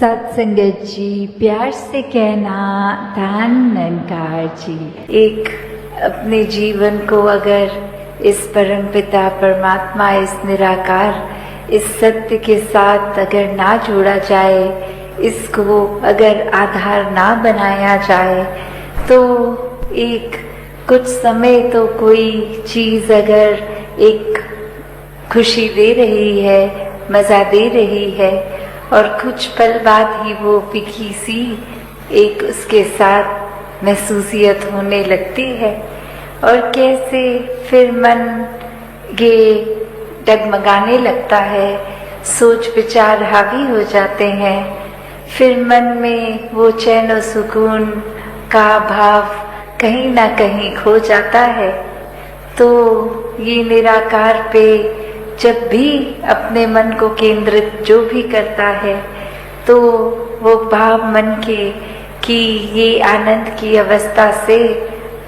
सत्संगत जी, प्यार से कहना धन निरंकार जी। एक अपने जीवन को अगर इस परम पिता परमात्मा, इस निराकार, इस सत्य के साथ अगर ना जोड़ा जाए, इसको अगर आधार ना बनाया जाए, तो एक कुछ समय तो कोई चीज अगर एक खुशी दे रही है, मजा दे रही है, और कुछ पल बाद ही वो फीकी सी एक उसके साथ महसूसियत होने लगती है। और कैसे फिर मन ये डगमगाने लगता है, सोच विचार हावी हो जाते हैं, फिर मन में वो चैन और सुकून का भाव कहीं ना कहीं खो जाता है। तो ये निराकार पे जब भी अपने मन को केंद्रित जो भी करता है, तो वो भाव मन के कि ये आनंद की अवस्था से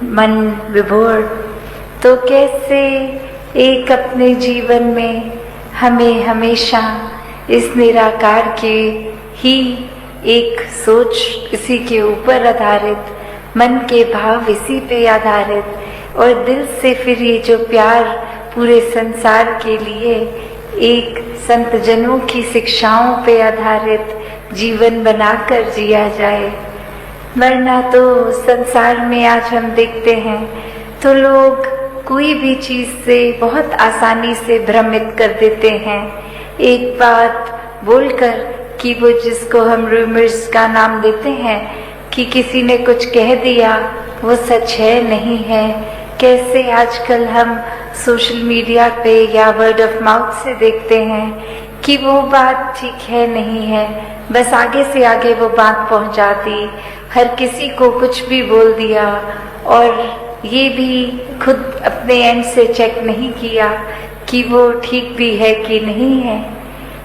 मन विभोर, तो कैसे एक अपने जीवन में हमें हमेशा इस निराकार के ही एक सोच, इसी के ऊपर आधारित, मन के भाव इसी पे आधारित, और दिल से फिर ये जो प्यार पूरे संसार के लिए एक संत जनों की शिक्षाओं पे आधारित जीवन बनाकर जिया जाए। वरना तो संसार में आज हम देखते हैं तो लोग कोई भी चीज से बहुत आसानी से भ्रमित कर देते हैं। एक बात बोलकर कि वो जिसको हम रूमर्स का नाम देते हैं कि किसी ने कुछ कह दिया वो सच है नहीं है। कैसे आजकल हम सोशल मीडिया पे या वर्ड ऑफ माउथ से देखते हैं कि वो बात ठीक है नहीं है, बस आगे से आगे वो बात पहुंचा दी, हर किसी को कुछ भी बोल दिया, और ये भी खुद अपने एंड से चेक नहीं किया कि वो ठीक भी है कि नहीं है।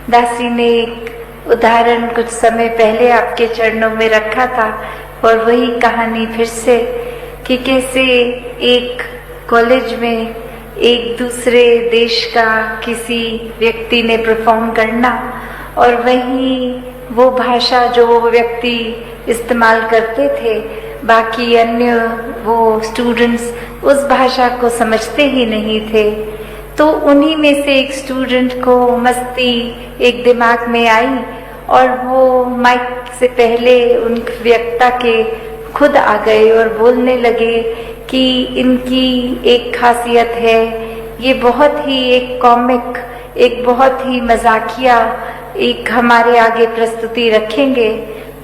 दासी ने एक उदाहरण कुछ समय पहले आपके चरणों में रखा था, और वही कहानी फिर से कि कैसे एक कॉलेज में एक दूसरे देश का किसी व्यक्ति ने परफॉर्म करना, और वहीं वो भाषा जो वो व्यक्ति इस्तेमाल करते थे, बाकी अन्य वो स्टूडेंट्स उस भाषा को समझते ही नहीं थे। तो उन्हीं में से एक स्टूडेंट को मस्ती एक दिमाग में आई, और वो माइक से पहले उन वक्ता के खुद आ गए और बोलने लगे कि इनकी एक खासियत है, ये बहुत ही एक कॉमिक, एक बहुत ही मजाकिया एक हमारे आगे प्रस्तुति रखेंगे,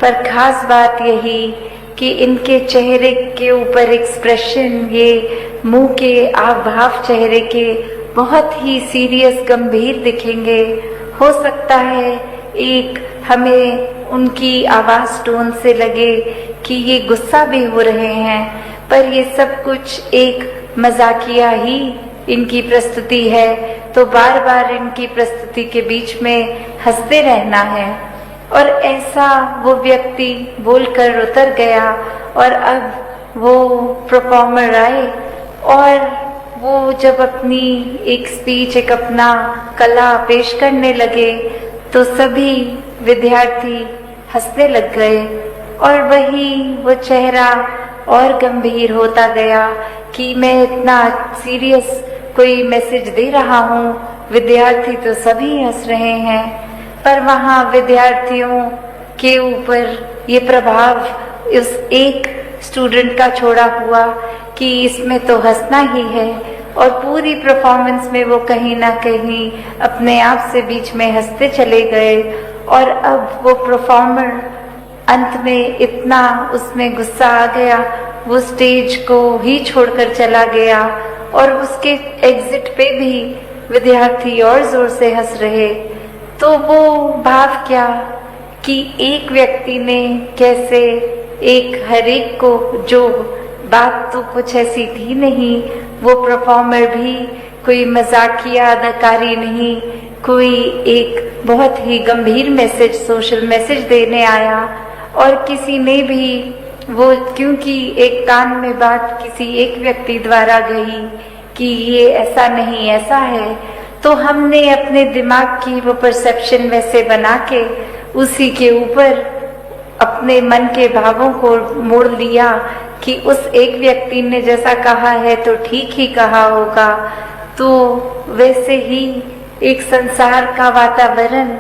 पर खास बात यही कि इनके चेहरे के ऊपर एक्सप्रेशन, ये मुंह के हाव भाव चेहरे के बहुत ही सीरियस गंभीर दिखेंगे। हो सकता है एक हमें उनकी आवाज टोन से लगे कि ये गुस्सा भी हो रहे हैं, पर ये सब कुछ एक मजाकिया ही इनकी प्रस्तुति है, तो बार बार इनकी प्रस्तुति के बीच में हंसते रहना है। और ऐसा वो व्यक्ति बोलकर उतर गया, और अब वो परफॉर्मर आए, और वो जब अपनी एक स्पीच, एक अपना कला पेश करने लगे, तो सभी विद्यार्थी हंसने लग गए, और वही वो चेहरा और गंभीर होता गया कि मैं इतना सीरियस कोई मैसेज दे रहा हूँ, विद्यार्थी तो सभी हंस रहे हैं, पर वहाँ विद्यार्थियों के ऊपर ये प्रभाव उस एक स्टूडेंट का छोड़ा हुआ कि इसमें तो हंसना ही है, और पूरी परफॉर्मेंस में वो कहीं ना कहीं अपने आप से बीच में हंसते चले गए। और अब वो परफॉर्मर अंत में इतना उसमें गुस्सा आ गया, वो स्टेज को ही छोड़कर चला गया, और उसके एग्जिट पे भी विद्यार्थी और जोर से हंस रहे। तो वो भाव क्या कि एक व्यक्ति ने कैसे एक हर एक को, जो बात तो कुछ ऐसी थी नहीं, वो परफॉर्मर भी कोई मजाकिया अदाकारी नहीं, कोई एक बहुत ही गंभीर मैसेज, सोशल मैसेज देने आया, और किसी ने भी वो, क्योंकि एक कान में बात किसी एक व्यक्ति द्वारा गई कि ये ऐसा नहीं ऐसा है, तो हमने अपने दिमाग की वो परसेप्शन वैसे बना के उसी के ऊपर अपने मन के भावों को मोड़ लिया कि उस एक व्यक्ति ने जैसा कहा है तो ठीक ही कहा होगा। तो वैसे ही एक संसार का वातावरण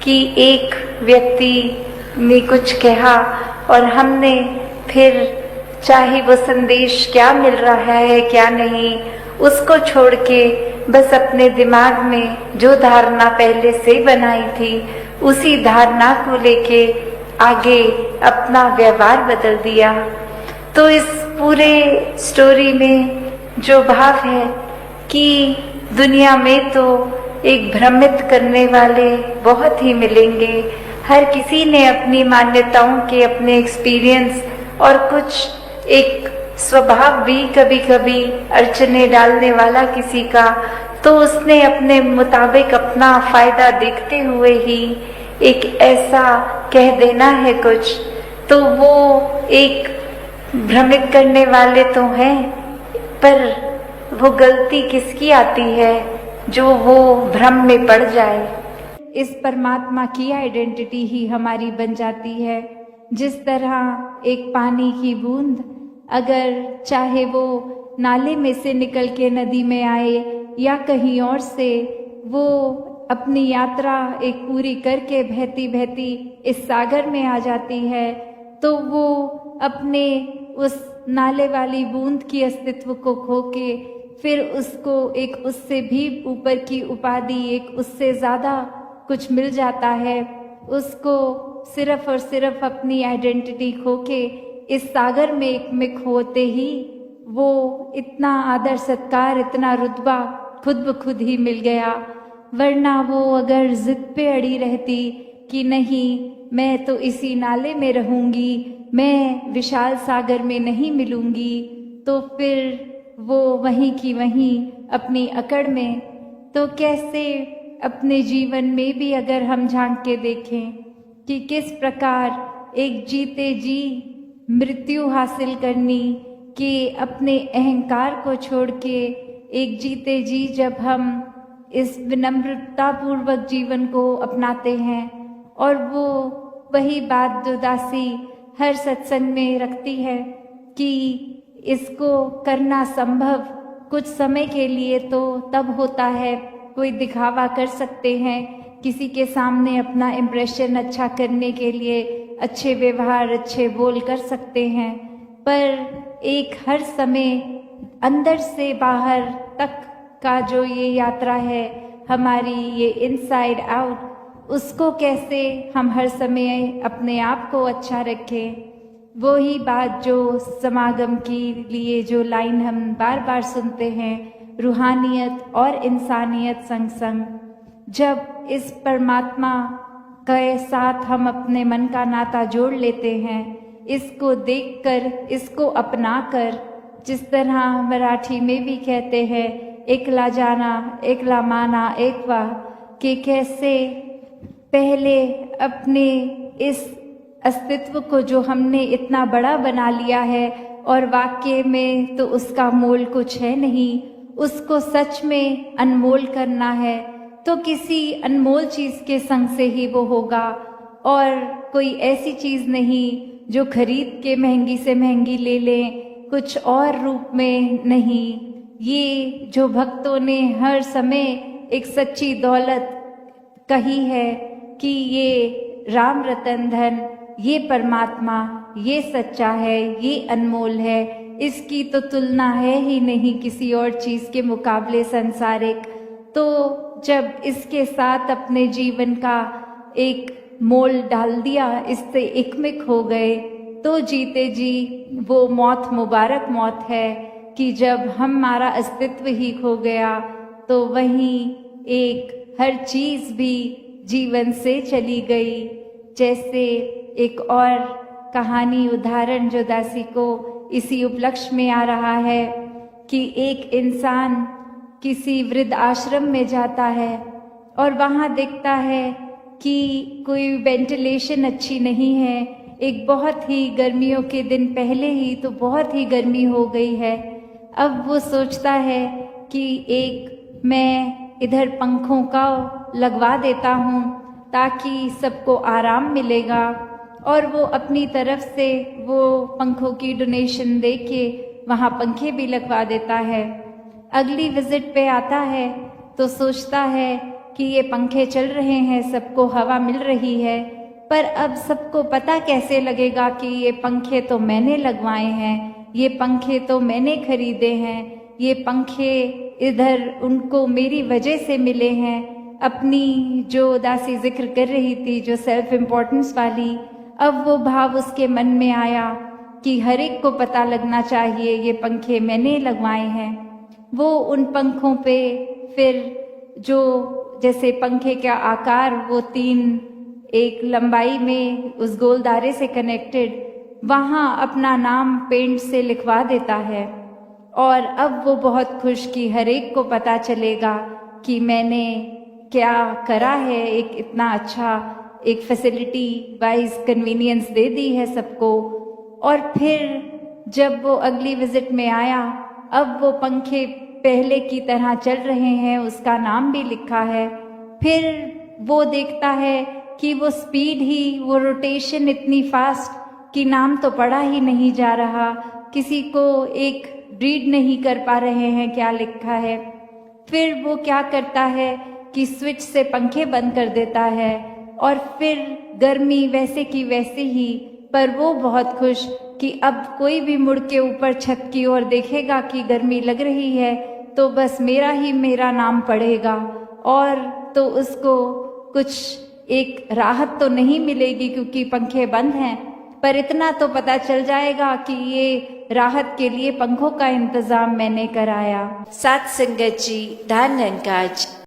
कि एक व्यक्ति ने कुछ कहा और हमने फिर चाहे वो संदेश क्या मिल रहा है क्या नहीं, उसको छोड़ के बस अपने दिमाग में जो धारणा पहले से बनाई थी उसी धारणा को लेके आगे अपना व्यवहार बदल दिया। तो इस पूरे स्टोरी में जो भाव है कि दुनिया में तो एक भ्रमित करने वाले बहुत ही मिलेंगे। हर किसी ने अपनी मान्यताओं के अपने एक्सपीरियंस और कुछ एक स्वभाव भी कभी कभी अड़चने डालने वाला किसी का, तो उसने अपने मुताबिक अपना फायदा देखते हुए ही एक ऐसा कह देना है कुछ, तो वो एक भ्रमित करने वाले तो हैं, पर वो गलती किसकी आती है जो वो भ्रम में पड़ जाए। इस परमात्मा की आइडेंटिटी ही हमारी बन जाती है। जिस तरह एक पानी की बूंद अगर चाहे वो नाले में से निकल के नदी में आए या कहीं और से, वो अपनी यात्रा एक पूरी करके बहती बहती इस सागर में आ जाती है, तो वो अपने उस नाले वाली बूंद की अस्तित्व को खो के फिर उसको एक उससे भी ऊपर की उपाधि, एक उससे ज़्यादा कुछ मिल जाता है। उसको सिर्फ और सिर्फ अपनी आइडेंटिटी खो के इस सागर में एक में खोते ही वो इतना आदर सत्कार, इतना रुतबा खुद ब खुद ही मिल गया। वरना वो अगर जिद पे अड़ी रहती कि नहीं मैं तो इसी नाले में रहूंगी, मैं विशाल सागर में नहीं मिलूंगी, तो फिर वो वहीं की वहीं अपनी अकड़ में। तो कैसे अपने जीवन में भी अगर हम झांक के देखें कि किस प्रकार एक जीते जी मृत्यु हासिल करनी कि अपने अहंकार को छोड़ के एक जीते जी जब हम इस विनम्रता पूर्वक जीवन को अपनाते हैं, और वो वही बात जो दासी हर सत्संग में रखती है कि इसको करना संभव कुछ समय के लिए तो तब होता है, कोई दिखावा कर सकते हैं, किसी के सामने अपना इम्प्रेशन अच्छा करने के लिए अच्छे व्यवहार, अच्छे बोल कर सकते हैं, पर एक हर समय अंदर से बाहर तक का जो ये यात्रा है हमारी, ये इनसाइड आउट, उसको कैसे हम हर समय अपने आप को अच्छा रखें। वो ही बात जो समागम के लिए जो लाइन हम बार बार सुनते हैं, रूहानियत और इंसानियत संग संग। जब इस परमात्मा के साथ हम अपने मन का नाता जोड़ लेते हैं, इसको देखकर, इसको अपनाकर, जिस तरह मराठी में भी कहते हैं एकला जाना एकला माना एकवा, कि कैसे पहले अपने इस अस्तित्व को जो हमने इतना बड़ा बना लिया है और वाकई में तो उसका मोल कुछ है नहीं, उसको सच में अनमोल करना है तो किसी अनमोल चीज़ के संग से ही वो होगा, और कोई ऐसी चीज़ नहीं जो खरीद के महंगी से महंगी ले लें, कुछ और रूप में नहीं। ये जो भक्तों ने हर समय एक सच्ची दौलत कही है कि ये राम रतन धन, ये परमात्मा, ये सच्चा है, ये अनमोल है, इसकी तो तुलना है ही नहीं किसी और चीज़ के मुकाबले सांसारिक। तो जब इसके साथ अपने जीवन का एक मोल डाल दिया, इससे एकमिक हो गए, तो जीते जी वो मौत मुबारक मौत है कि जब हमारा अस्तित्व ही खो गया तो वहीं एक हर चीज़ भी जीवन से चली गई। जैसे एक और कहानी उदाहरण जो दासी को इसी उपलक्ष्य में आ रहा है कि एक इंसान किसी वृद्ध आश्रम में जाता है और वहाँ देखता है कि कोई वेंटिलेशन अच्छी नहीं है, एक बहुत ही गर्मियों के दिन पहले ही तो बहुत ही गर्मी हो गई है। अब वो सोचता है कि एक मैं इधर पंखों का लगवा देता हूँ ताकि सबको आराम मिलेगा। और वो अपनी तरफ से वो पंखों की डोनेशन दे के वहाँ पंखे भी लगवा देता है। अगली विजिट पे आता है तो सोचता है कि ये पंखे चल रहे हैं, सबको हवा मिल रही है, पर अब सबको पता कैसे लगेगा कि ये पंखे तो मैंने लगवाए हैं, ये पंखे तो मैंने खरीदे हैं, ये पंखे इधर उनको मेरी वजह से मिले हैं। अपनी जो दासी जिक्र कर रही थी, जो सेल्फ इम्पोर्टेंस वाली, अब वो भाव उसके मन में आया कि हर एक को पता लगना चाहिए ये पंखे मैंने लगवाए हैं। वो उन पंखों पे फिर जो जैसे पंखे का आकार वो 3 एक लंबाई में उस गोलदारे से कनेक्टेड, वहाँ अपना नाम पेंट से लिखवा देता है। और अब वो बहुत खुश कि हर एक को पता चलेगा कि मैंने क्या करा है, एक इतना अच्छा एक फैसिलिटी वाइज कन्वीनियंस दे दी है सबको। और फिर जब वो अगली विजिट में आया, अब वो पंखे पहले की तरह चल रहे हैं, उसका नाम भी लिखा है। फिर वो देखता है कि वो स्पीड ही, वो रोटेशन इतनी फास्ट कि नाम तो पढ़ा ही नहीं जा रहा, किसी को एक रीड नहीं कर पा रहे हैं क्या लिखा है। फिर वो क्या करता है कि स्विच से पंखे बंद कर देता है और फिर गर्मी वैसे की वैसे ही, पर वो बहुत खुश कि अब कोई भी मुड़ के ऊपर छत की ओर देखेगा कि गर्मी लग रही है तो बस मेरा नाम पड़ेगा, और तो उसको कुछ एक राहत तो नहीं मिलेगी क्योंकि पंखे बंद हैं, पर इतना तो पता चल जाएगा कि ये राहत के लिए पंखों का इंतजाम मैंने कराया। सात संगत जी, धन निरंकार जी।